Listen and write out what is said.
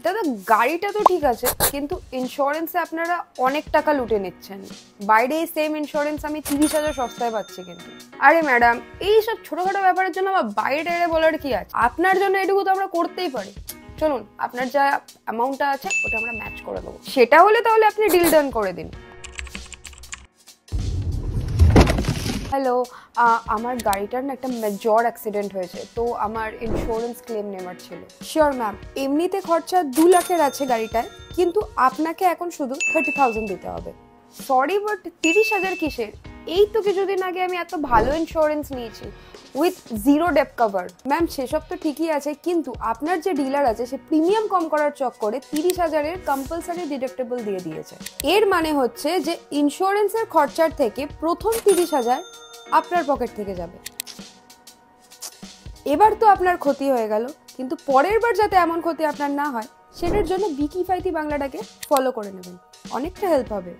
দাদা গাড়িটা তো ঠিক আছে, কিন্তু ইন্স্যুরেন্সে আপনারা অনেক টাকা লুটে নিচ্ছেন। বাইরে এই সেম ইন্স্যুরেন্স আমি 30,000 সস্তায় পাচ্ছি কিন্তু। আরে ম্যাডাম, এইসব ছোটখাটো ব্যাপারের জন্য আবার বাইরে টাইরে বলার কি আছে? আপনার জন্য এটুকু তো আমরা করতেই পারি। চলুন, আপনার যা অ্যামাউন্টটা আছে ওটা আমরা ম্যাচ করে দেবো। সেটা হলে তাহলে আপনি ডিল ডান করে দিন। হ্যালো, আমার গাড়িটার না একটা মেজর অ্যাক্সিডেন্ট হয়েছে, তো আমার ইন্স্যুরেন্স ক্লেম নেওয়ার ছিল। শিওর ম্যাম, এমনিতে খরচা 2 লাখের আছে গাড়িটায়, কিন্তু আপনাকে এখন শুধু 30,000 দিতে হবে। সরি বাট 30,000 কিসের? এই তো কিছুদিন আগে আমি এত ভালো ইন্স্যুরেন্স নিয়েছি with zero dep cover. Ma'am সেসব তো ঠিকই আছে, কিন্তু আপনার যে ডিলার আছে সে প্রিমিয়াম কম করার চক্করে 30,000-এর কম্পালসারি ডিডাক্টেবল দিয়ে দিয়েছে। এর মানে হচ্ছে যে ইন্স্যুরেন্সের খরচার থেকে প্রথম 30,000 আপনার পকেট থেকে যাবে। এবার তো আপনার ক্ষতি হয়ে গেল, কিন্তু পরের বার যাতে এমন ক্ষতি আপনার না হয় সেটার জন্য বিকি ফাইতি বাংলাটাকে ফলো করে নেবেন, অনেকটা হেল্প হবে।